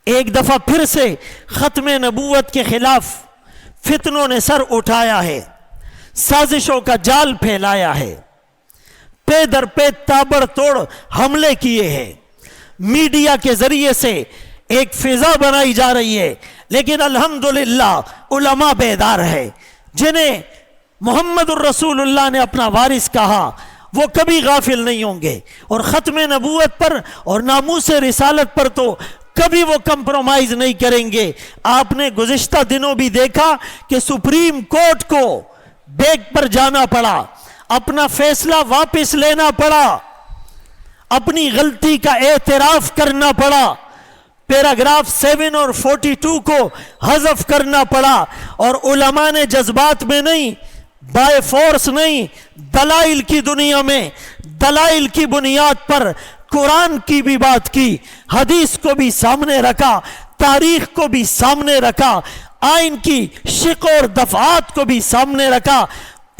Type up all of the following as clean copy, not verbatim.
ایک دفعہ پھر سے ختم نبوت کے خلاف فتنوں نے سر اٹھایا ہے، سازشوں کا جال پھیلایا ہے، پے در پے تابڑ توڑ حملے کیے ہیں، میڈیا کے ذریعے سے ایک فضا بنائی جا رہی ہے، لیکن الحمدللہ علماء بیدار ہے، جنہیں محمد الرسول اللہ نے اپنا وارث کہا، وہ کبھی غافل نہیں ہوں گے، اور ختم نبوت پر اور ناموس رسالت پر تو کبھی وہ کمپرومائز نہیں کریں گے۔ آپ نے گزشتہ دنوں بھی دیکھا کہ سپریم کورٹ کو بیک پر جانا پڑا، اپنا فیصلہ واپس لینا پڑا، اپنی غلطی کا اعتراف کرنا پڑا، پیراگراف 7 اور 42 کو حذف کرنا پڑا، اور علماء نے جذبات میں نہیں، بائے فورس نہیں، دلائل کی دنیا میں دلائل کی بنیاد پر قرآن کی بھی بات کی، حدیث کو بھی سامنے رکھا، تاریخ کو بھی سامنے رکھا، آئین کی شق اور دفعات کو بھی سامنے رکھا،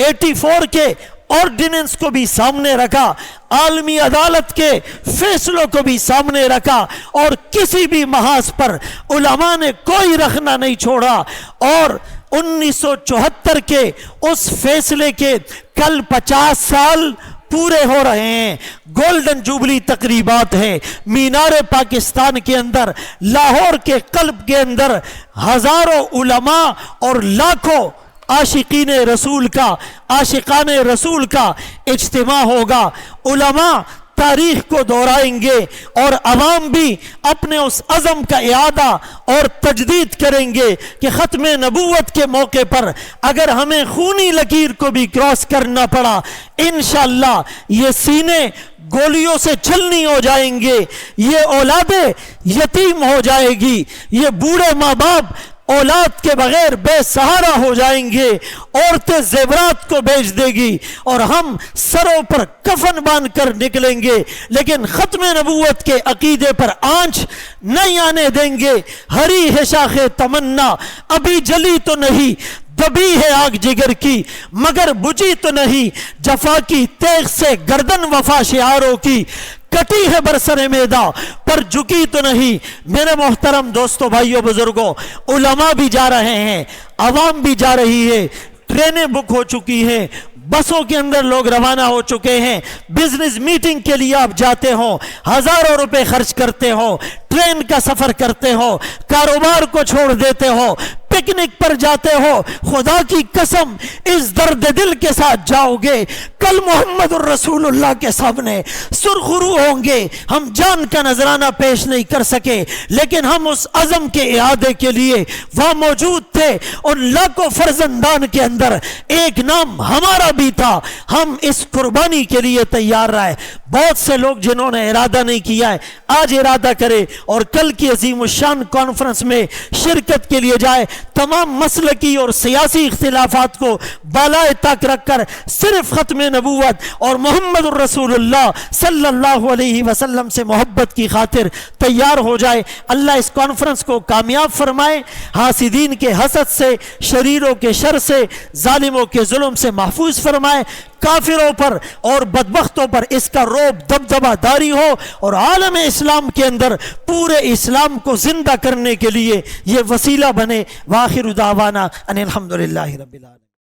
84 کے آرڈیننس کو بھی سامنے رکھا، عالمی عدالت کے فیصلوں کو بھی سامنے رکھا، اور کسی بھی محاذ پر علماء نے کوئی رخنہ نہیں چھوڑا، اور 1974 کے اس فیصلے کے کل 50 سال پورے ہو رہے ہیں، گولڈن جوبلی تقریبات ہیں، مینار پاکستان کے اندر، لاہور کے قلب کے اندر ہزاروں علماء اور لاکھوں عاشقین رسول کا، عاشقان رسول کا اجتماع ہوگا، علماء تاریخ کو دہرائیں گے، اور عوام بھی اپنے اس عزم کا اعادہ اور تجدید کریں گے کہ ختم نبوت کے موقع پر اگر ہمیں خونی لکیر کو بھی کراس کرنا پڑا، انشاءاللہ یہ سینے گولیوں سے چھلنی ہو جائیں گے، یہ اولادیں یتیم ہو جائے گی، یہ بوڑھے ماں باپ اولاد کے بغیر بے سہارا ہو جائیں گے، عورتیں زیورات کو بیچ دے گی، اور ہم سروں پر کفن باندھ کر نکلیں گے، لیکن ختم نبوت کے عقیدے پر آنچ نہیں آنے دیں گے۔ ہری ہے شاخ تمنا ابھی جلی تو نہیں، دبی ہے آگ جگر کی مگر بجھی تو نہیں، جفا کی تیغ سے گردن وفا شعاروں کی، کٹی ہے برسر میداں پر جھکی تو نہیں۔ میرے محترم دوستو، بھائیو، بزرگوں، علماء بھی جا رہے ہیں، عوام بھی جا رہی ہے، ٹرینیں بک ہو چکی ہیں، بسوں کے اندر لوگ روانہ ہو چکے ہیں، بزنس میٹنگ کے لیے آپ جاتے ہو، ہزاروں روپے خرچ کرتے ہو، ٹرین کا سفر کرتے ہو، کاروبار کو چھوڑ دیتے ہو، پکنک پر جاتے ہو، خدا کی قسم اس درد دل کے ساتھ جاؤ گے، کل محمد الرسول اللہ کے سامنے سرخرو ہوں گے۔ ہم جان کا نذرانہ پیش نہیں کر سکے، لیکن ہم اس عزم کے اعادے کے لیے وہاں موجود تھے، ان لاکھوں فرزندان کے اندر ایک نام ہمارا بھی تھا، ہم اس قربانی کے لیے تیار رہے۔ بہت سے لوگ جنہوں نے ارادہ نہیں کیا ہے، آج ارادہ کرے اور کل کی عظیم الشان کانفرنس میں شرکت کے لیے جائے۔ تمام مسلکی اور سیاسی اختلافات کو بالائے طاق رکھ کر صرف ختم نبوت اور محمد الرسول اللہ صلی اللہ علیہ وسلم سے محبت کی خاطر تیار ہو جائے۔ اللہ اس کانفرنس کو کامیاب فرمائے، حاسدین کے حسد سے، شریروں کے شر سے، ظالموں کے ظلم سے محفوظ فرمائے، کافروں پر اور بدبختوں پر اس کا رعب دبدبہ داری ہو، اور عالم اسلام کے اندر پورے اسلام کو زندہ کرنے کے لیے یہ وسیلہ بنے۔ وآخر دعوانا ان الحمدللہ رب العالمین۔